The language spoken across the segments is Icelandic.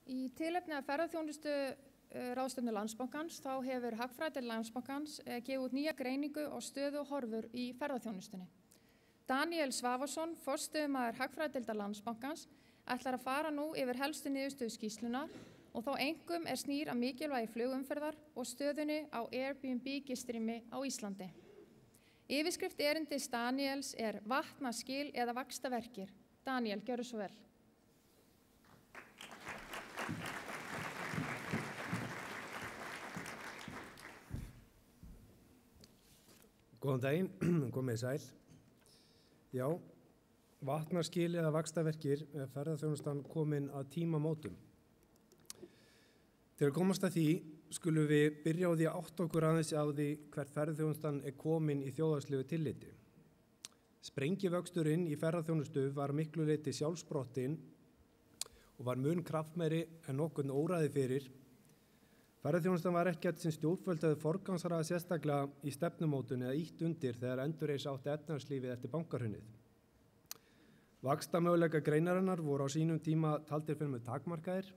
Í tilefni af ferðaþjónustu ráðstefnu Landsbankans þá hefur Hagfræðideild Landsbankans gefið út nýja greiningu á stöðu og horfur í ferðaþjónustunni. Daníel Svavarsson, forstöðumaður Hagfræðideildar Landsbankans, ætlar að fara nú yfir helstu niðurstöðu skýrslunnar og þá einkum snýr að mikilvægi flugumferðar og stöðunni á Airbnb-gistrými á Íslandi. Yfirskrift erindis Daníels vatnaskil eða vaxtarverkir. Daníel, gjörðu svo vel. Góðan daginn, komið sæl. Já, vatnaskil eða vaxtarverkir ferðaþjónustan komin að tímamótum. Til að komast að því skulum við byrja á því að átta okkur aðeins á því hvert ferðaþjónustan komin í þjóðhagslegu tilliti. Sprengivöxturinn í ferðaþjónustu var miklu leyti sjálfsprottinn og var mun kraftmeiri en nokkurn óraði fyrir. Ferðaþjónustan var ekkert sem stjórnvöld höfðu forgangsraðað sérstaklega í stefnumótun eða ýtt undir þegar endurreisa átti efnahagslífið eftir bankahrunið. Vaxtamöguleika greinarinnar voru á sínum tíma taldir fyrir með takmarkaðir,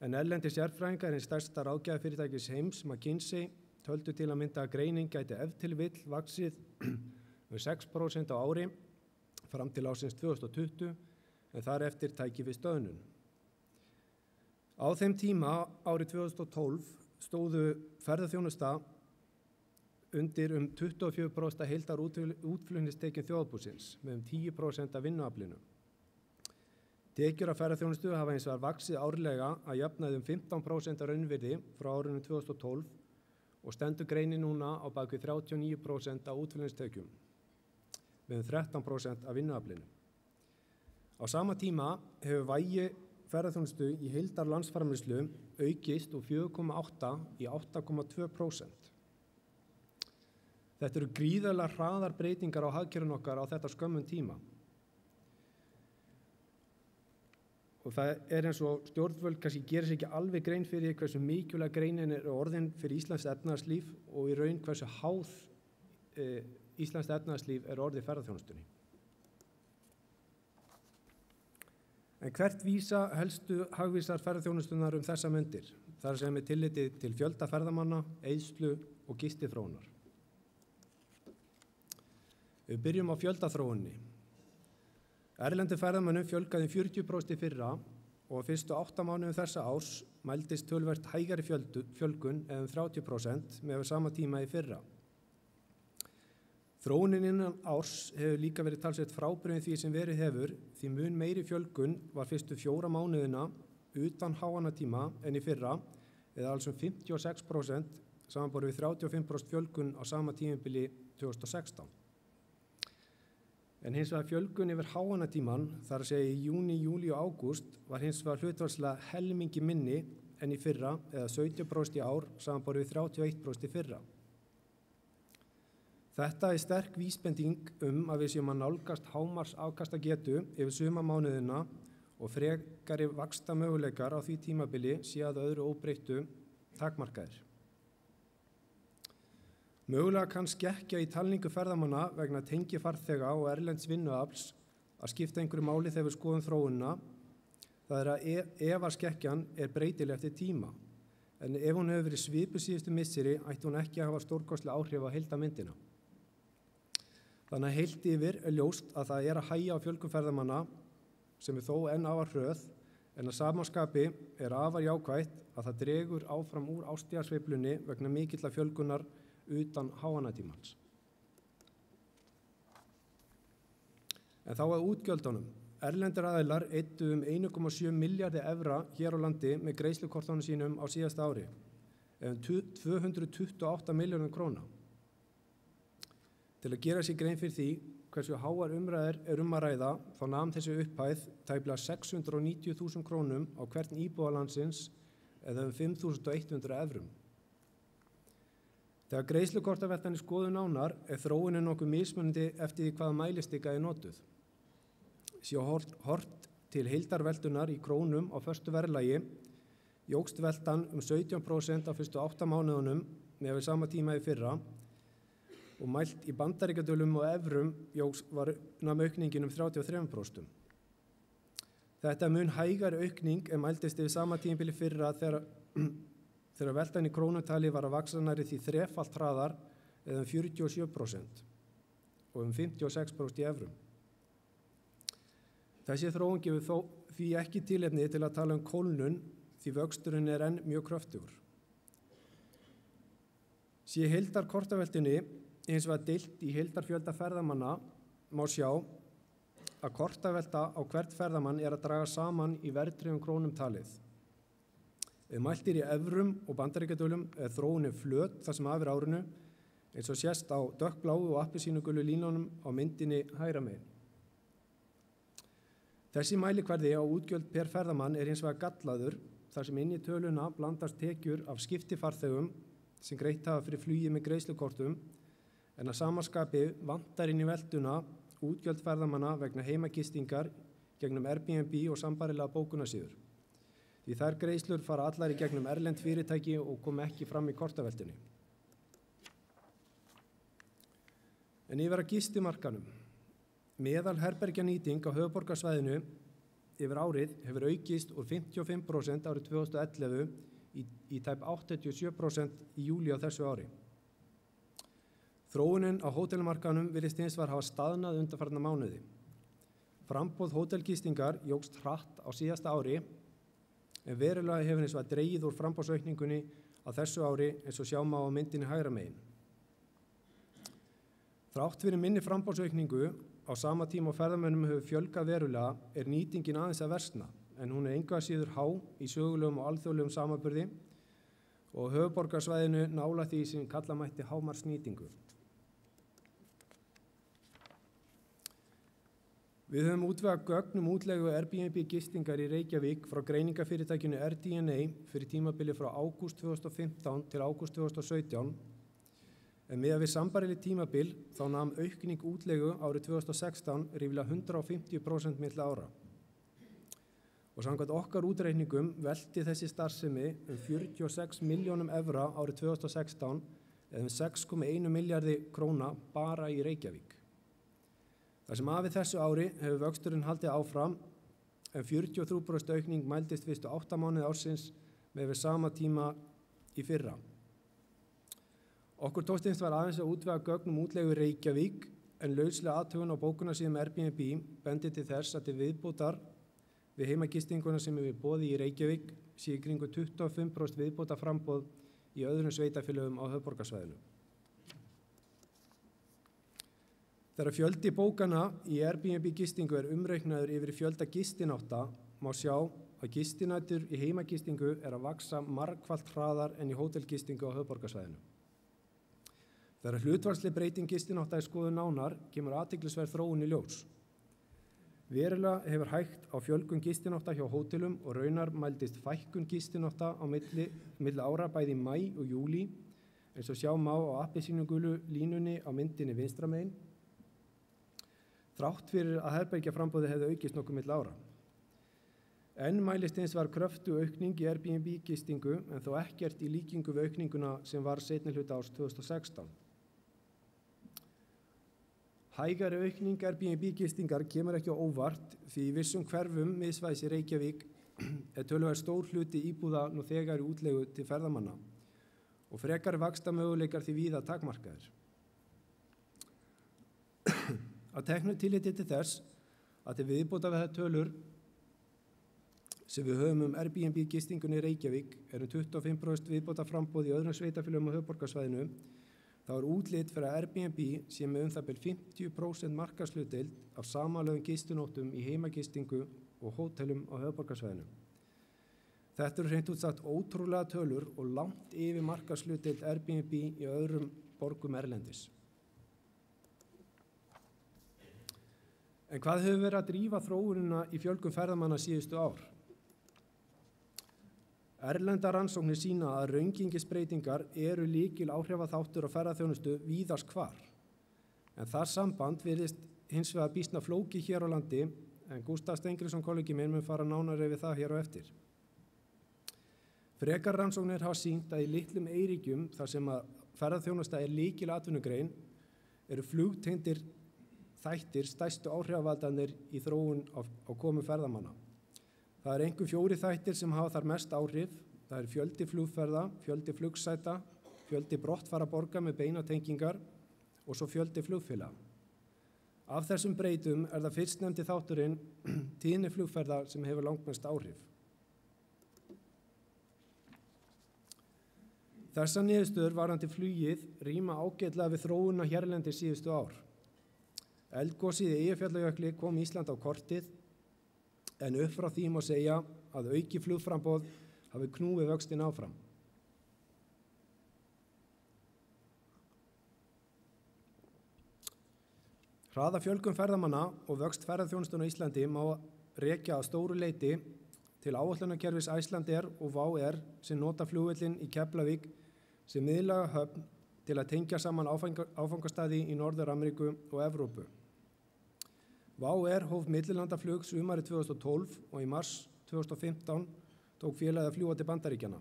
en erlendir sérfræðingar hins stærsta ráðgjafafyrirtækis heims, McKinsey, töldu til að mynda að greining gæti ef til vill vaxið með 6% á ári fram til ársins 2020, en þar eftir tæki við stöðnun. Á þeim tíma, árið 2012, stóðu ferðaþjónusta undir 24% heildar útflutningstekjum þjóðarbúsins með 10% af vinnuaflinu. Tekjur af ferðaþjónustu hafa hins vegar vaxið árlega að jafnaði 15% af raunvirði frá árinu 2012 og stendur greinin núna á bakvið 39% af útflutningstekjum með 13% af vinnuaflinu. Á sama tíma hefur vægi ferðaþjónustu í heildar landsframleiðslu aukist úr 4,8 í 8,2%. Þetta eru gríðarlega hraðar breytingar á hagkerfinu okkar á þetta skömmum tíma. Og það eins og stjórnvöld kannski gerir sér ekki alveg grein fyrir hversu mikilvæg greinin orðin fyrir íslenskt efnahagslíf og í raun hversu háð íslenskt efnahagslíf orðið ferðaþjónustunni. En hvert vísa helstu hagvísar ferðaþjónustunnar þessa mundir, þar sem með tilliti til fjölda ferðamanna, eyðslu og gistiþróunar. Við byrjum á fjöldaþróunni. Erlendu ferðamönnum fjölgaði 40% í fyrra og á fyrstu 8 mánuðum þessa árs mældist töluvert hægari fjölgun eða 30% með sama tíma í fyrra. Þróunin innan árs hefur líka verið talsvert frábrugðin því sem verið hefur, því mun meiri fjölgun var fyrstu 4 mánuðina utan háannatíma en í fyrra, eða alls 56% samanborið við 35% fjölgun á sama tímabili 2016. En hins vegar fjölgun yfir háannatíman, þar að segja í júní, júlí og ágúst, var hins vegar hlutfallslega helmingi minni en í fyrra, eða 17% í ár samanborið við 31% í fyrra. Þetta sterk vísbending að við séum að nálgast hámarks afkastagetu yfir sumarmánuðina og frekari vaxtamöguleikar á því tímabili sé að öðru óbreyttu takmarkaðir. Mögulega kann skekkja í talningu ferðamanna vegna tengifarþega og erlends vinnuafls að skipta einhverju máli þegar við skoðum þróunina. Það að ef að skekkjan breytileg eftir tíma, en ef hún hefur verið svipuð síðustu misseri ætti hún ekki að hafa stórkostleg áhrif á heildarmyndina. Þannig að heilt yfir ljóst að það að hægja á fjölgun ferðamanna sem þó enn afar hröð, en að samanskapi afar jákvætt að það dregur áfram úr árstíðasveiflunni vegna mikillar fjölgunar utan háannatímans. En þá að útgjöldunum. Erlendir aðilar eyddu 1,7 milljarði evra hér á landi með greiðslukortunum sínum á síðasta ári, eða 228 milljörðum króna. Til að gera sér grein fyrir því hversu háar umræður að ræða, þá nam þessi upphæð tæplega 690.000 krónum á hvern íbúa landsins eða 5.100 evrum. Þegar greiðslukortaveltan skoðuð nánar þróunin nokkuð mismunandi eftir því hvaða mælistika notuð. Sé horft til heildarveltunar í krónum á föstu verðlagi, jókst veltan 17% á fyrstu 8 mánuðunum með sama tíma í fyrra, og mælt í bandaríkjadölum og evrum var aukningin 33%. Þetta er mun hægari aukning en mældist yfir sama tímabili fyrra þegar veltan í krónutali var að vaxa nærri því þrefalt hraðar eða 47% og 56% í evrum. Þessi þróun gefur því ekki tilefni til að tala kólnun því vöxturinn er enn mjög kröftugur. Sé heildarkortaveltunni hins vegar deilt í heildarfjölda ferðamanna má sjá að kortavelta á hvert ferðamann er að draga saman í verðtryggðum krónum talið. Ef mælt í evrum og bandaríkjadölum er þróunin flöt þar sem af árinu eins og sést á dökkbláu og appelsínugulu línunum á myndinni hægra megin. Þessi mælikvarði á útgjöld per ferðamann er hins vegar gallaður þar sem inn í töluna blandast tekjur af skiptifarþegum sem greitt hafa fyrir flugi með greiðslukortum en að sama skapi vantar inn í veltuna útgjöld ferðamanna vegna heimagistingar gegnum Airbnb og sambærilega bókunarsíður. Því þær greiðslur fara allar í gegnum erlend fyrirtæki og kom ekki fram í kortaveltunni. En yfir að gistimarkanum. Meðal herbergjanýting á höfuðborgarsvæðinu yfir árið hefur aukist úr 55% árið 2011 í tæp 87% í júlí á þessu ári. Þróunin á hótelmarkanum virðist hins vegar hafa staðnað undanfarna mánuði. Framboð hótelgistingar jókst hratt á síðasta ári en verulega hefur hins vegar dregið úr framboðsaukningunni á þessu ári eins og sjá má á myndinni hægra megin. Þrátt fyrir minni framboðsaukningu á sama tíma og ferðamönnum hefur fjölgað verulega er nýtingin aðeins að versna en hún er engu að síður há í sögulegum og alþjóðlegum samanburði og höfuðborgarsvæðinu nálægt því sem kalla mætti hámarksnýtingu. Við höfum útvegað gögn útlegu Airbnb gistingar í Reykjavík frá greiningafyrirtækinu RDNA fyrir tímabili frá ágúst 2015 til ágúst 2017 en miðað við sambærilegt tímabil þá nam aukning útlegu árið 2016 ríflega 150% milli ára. Og samkvæmt okkar útreikningum velti þessi starfsemi 46 milljónum evra árið 2016 eða 6,1 milljarði króna bara í Reykjavík. Það sem af við þessu ári hefur vöxturinn haldið áfram en 43% aukning mældist fyrstu 8 mánuði ársins með við sama tíma í fyrra. Okkur tókst hins vegar aðeins að útvega gögn útlegu í Reykjavík en lauslega athugun á bókunarsíðum Airbnb bendi til þess að til viðbótar við heimagistinguna sem er við boði í Reykjavík sé í kringu 25% viðbóta framboð í öðrum sveitarfélögum á höfuðborgarsvæðinu. Þegar fjöldi bókana í Airbnb gistingu er umreiknaður yfir fjölda gistinátta má sjá að gistinætur í heimagistingu er að vaxa margfalt hraðar en í hótelgistingu á höfuðborgarsvæðinu. Þegar hlutfallsleg breyting gistinátta er skoðuð nánar kemur athyglisverð þróun í ljós. Verulega hefur hægt á fjölgun gistinátta hjá hótelum og raunar mældist fækkun gistinátta á milli ára bæði í maí og júlí eins og sjá má á appelsínugulu línunni á myndinni vinstra megin. Þrátt fyrir að herbergjaframboði hefði aukist nokkuð milli ára. Enn mælist hins vegar kröftug aukning í Airbnb gistingu en þó ekkert í líkingu við aukninguna sem var seinni hluta árs 2016. Hægari aukning Airbnb gistingar kemur ekki á óvart því í vissum hverfum miðsvæðis í Reykjavík er töluvert stór hluti íbúða nú þegar í útlegu til ferðamanna og frekari vaxtamöguleikar því víða takmarkaðir. Að teknu tilliti til þess að til viðbótar við þær tölur sem við höfum Airbnb gistingunni í Reykjavík 25% viðbóta framboð í öðrum sveitarfélögum á höfuðborgarsvæðinu þá er útlit fyrir að Airbnb sé með það bil 50% markaðshlutdeild af samanlögðum gistinóttum í heimagistingu og hótelum á höfuðborgarsvæðinu. Þetta eru hreint út sagt ótrúlega tölur og langt yfir markaðshlutdeild Airbnb í öðrum borgum erlendis. En hvað hefur verið að drífa þróunina í fjölgun ferðamanna síðustu ár? Erlendar rannsóknir sýna að raungengisbreytingar eru lykil áhrifaþáttur á ferðaþjónustu víðast hvar. En það samband virðist hins vegar býsna flókið hér á landi en Gústaf Steingrímsson kollegi minn mun fara nánar yfir það hér á eftir. Frekar rannsóknir hafa sýnt að í litlum eyríkjum þar sem að ferðaþjónusta er lykil atvinnugrein eru flugtengdir þættir stærstu áhrifavaldarnir í þróun á komu ferðamanna. Það er einkum 4 þættir sem hafa þar mest áhrif. Það er fjöldi flugferða, fjöldi flugsæta, fjöldi brottfara borga með beinatengingar og svo fjöldi flugfélaga. Af þessum breytum er það fyrstnefndi þátturinn tíðni flugferða sem hefur langmest áhrif. Þessar niðurstöður varðandi flugið ríma ágætlega við þróunina hérlendis síðustu ár. Eldgosið í Eyjafjallajökli kom Ísland á kortið, en upp frá því má segja að auki flugframboð hafi knúið vöxtinn áfram. Hraða fjölgun ferðamanna og vöxt ferðaþjónustunnar á Íslandi má rekja að stóru leyti til áætlunarkerfis Icelandair og WOW Air sem nota flugvöllinn í Keflavík sem miðlæga höfn til að tengja saman áfangastaði í Norður-Ameríku og Evrópu. WOW Air hóf millilandaflug sumarið 2012 og í mars 2015 tók félagið að fljúga til Bandaríkjanna.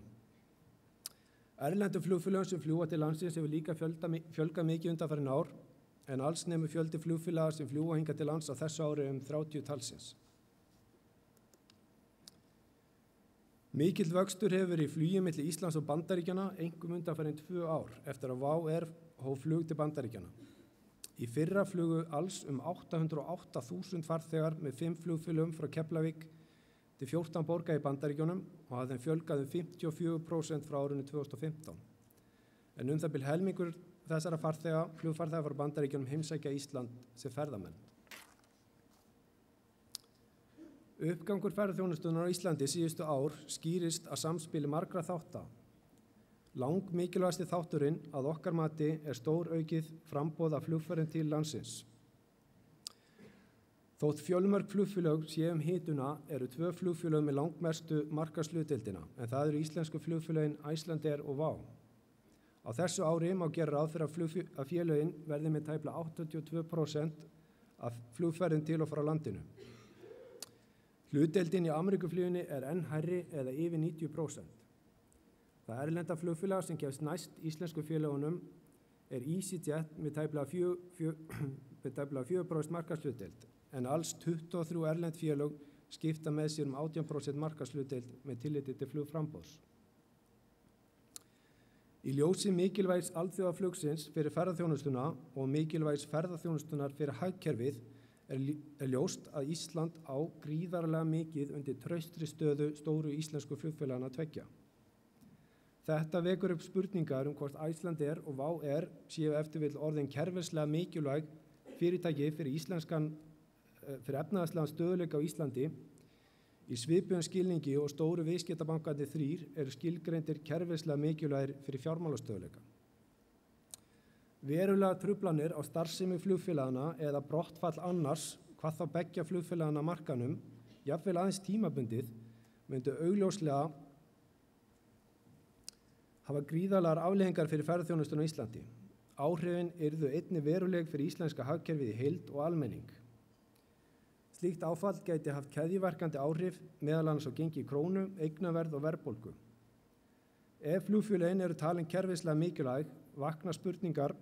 Erlendu flugfélögum sem fljúga til landsins hefur líka fjölgað mikið undanfarin ár, en alls nemur fjöldi flugfélaga sem fljúga hingað til lands á þessu ári 30 talsins. Mikill vöxtur hefur verið í flugi milli Íslands og Bandaríkjanna einkum undanfarin 2 ár eftir að WOW Air hóf flug til Bandaríkjanna. Í fyrra flugu alls 808.000 farþegar með 5 flugfélögum frá Keflavík til 14 borga í Bandaríkjunum og hafði þeim fjölgað 54% frá árinu 2015. En það bil helmingur þessara flugfarþega frá Bandaríkjunum heimsækja Ísland sem ferðamenn. Uppgangur ferðaþjónustunnar á Íslandi síðustu ár skýrist að samspili margra þátta. Langmikilvægasti þátturinn að okkar mati er stóraukið framboð af flugferðum til landsins. Þótt fjölmörg flugfélög séu hituna eru 2 flugfélög með langmestu markaðshlutdeildina, en það eru íslensku flugfélögin Icelandair og WOW. Á þessu ári má gera ráð fyrir að félögin verði með tæplega 82% af flugferðum til og frá landinu. Hlutdeildin í Ameríkufluginni er enn hærri eða yfir 90%. Það erlenda flugfélag sem gefst næst íslensku félögunum er EasyJet með tæplega 4% markaðshlutdeild, en alls 23 erlend félög skipta með sér 18% markaðshlutdeild með tilliti til flugframboðs. Í ljósi mikilvægs alþjóðaflugsins fyrir ferðaþjónustuna og mikilvægs ferðaþjónustunar fyrir hagkerfið er ljóst að Ísland á gríðarlega mikið undir traustri stöðu stóru íslensku flugfélagana tveggja. Þetta vekur upp spurningar hvort Icelandair og WOW Air séu eftirvill orðin kerfislega mikilvæg fyrirtæki fyrir efnahagslegan stöðugleika á Íslandi. Í svipuðum skilningi og stóru viðskiptabankarnir 3 eru skilgreindir kerfislega mikilvægir fyrir fjármálastöðugleika. Verulega truflanir á starfsemi flugfélagana eða brottfall annars, hvað þá beggja flugfélagana markanum, jafnvel aðeins tímabundið, myndu augljóslega hafa gríðarlegar afleiðingar fyrir ferðaþjónustuna á Íslandi. Áhrifin yrðu einnig veruleg fyrir íslenska hagkerfið í heild og almenning. Slíkt áfall gæti haft keðjuverkandi áhrif, meðal annars á gengi krónu, eignaverð og verðbólgu. Ef flugfélögin eru talin kerfislega mikilvæg, vakna spurningar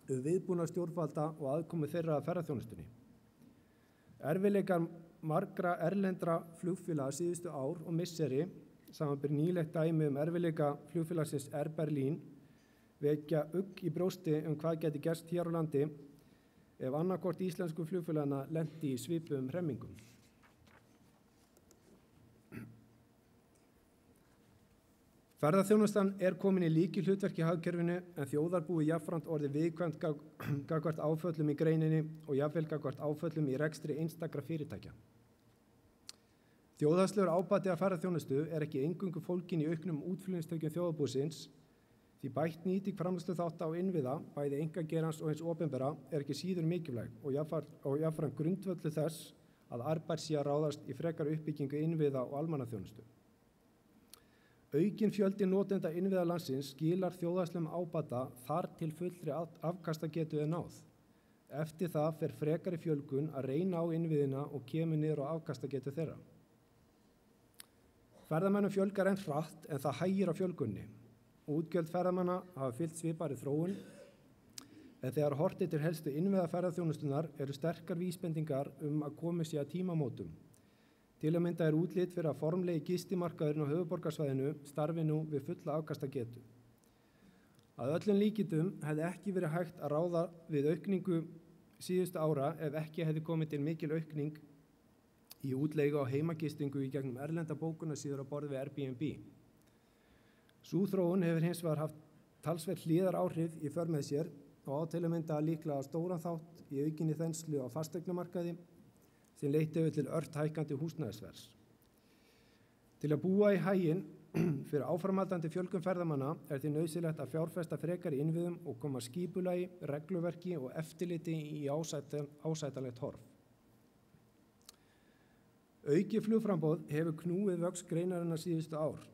viðbúnað stjórnvalda og aðkomu þeirra að ferðaþjónustunni. Erfiðleikar margra erlendra flugfélaga síðustu ár og misseri, samanber nýlegt dæmi erfiðleika flugfélagsins Air Berlin, vekja ugg í brjósti hvað gæti gerst hér á landi ef annarkvort íslensku flugfélagana lenti í svipuðum hremmingum. Ferðaþjónustan er komin í lykilhlutverk í hagkerfinu en þjóðarbúið jafnframt orðið viðkvæmt gagnvart áföllum í greininni og jafnvel gagnvart áföllum í rekstri einstakra fyrirtækja. Þjóðhagslegur ábati af ferðaþjónustu er ekki eingöngu fólginn í auknum útflutningstekjum þjóðarbúsins, því bætt nýting framleiðsluþátta á innviða, bæði einkageirans og hins opinbera, er ekki síður mikilvæg og jafnframt grundvöllur þess að arðbært sé að ráðast í frekari uppbyggingu innviða og almannaþjónustu. Aukinn fjöldi notenda innviða landsins skilar þjóðhagslegum ábata þar til fullri afkastagetu er náð. Eftir það fer frekari fjölgun að reyna á innviðina og kemur niður á afkastagetu þeirra. Ferðamönnum fjölgar enn hratt en það hægir á fjölgunni. Útgjöld ferðamanna hafa fylgt svipaðri þróun, en þegar horft er til helstu innviða ferðaþjónustunnar eru sterkar vísbendingar að komið sé að tímamótum. Til að mynda útlit fyrir að formlegi gistimarkaðurinn á höfuðborgarsvæðinu starfi nú við fulla afkastagetu. Að öllum líkindum hefði ekki verið hægt að ráða við aukningu síðustu ára ef ekki hefði komið til mikil aukning í útleigu á heimagistingu í gegnum erlenda bókunarsíður á borð við Airbnb. Sú þróun hefur hins vegar haft talsvert hliðaráhrif í för með sér og á til að mynda líklega stóran þátt í aukinni þenslu á fasteignamarkaði sem leiddi hefur til ört hækkandi húsnæðisverðs. Til að búa í haginn fyrir áframhaldandi fjölgun ferðamanna er því nauðsynlegt að fjárfesta frekar í innviðum og koma skipulagi, regluverki og eftirliti í ásættanlegt horf. Aukið flugframboð hefur knúið vöxt greinarinnar síðustu ár.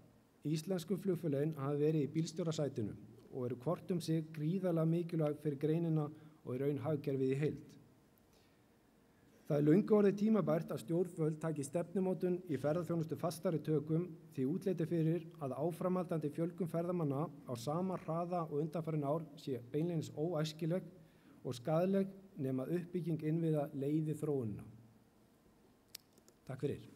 Íslensku flugfélögin hafa verið í bílstjórasætinu og eru hvort sig gríðarlega mikilvæg fyrir greinina og í raun hagkerfið í heild. Það er löngu orðið tímabært að stjórnvöld taki stefnumótun í ferðaþjónustu fastari tökum því útleiti fyrir að áframhaldandi fjölgun ferðamanna á sama hraða og undanfarin ár sé beinlínis óæskileg og skaðleg nema uppbygging innviða leiði þróunina. Takk fyrir.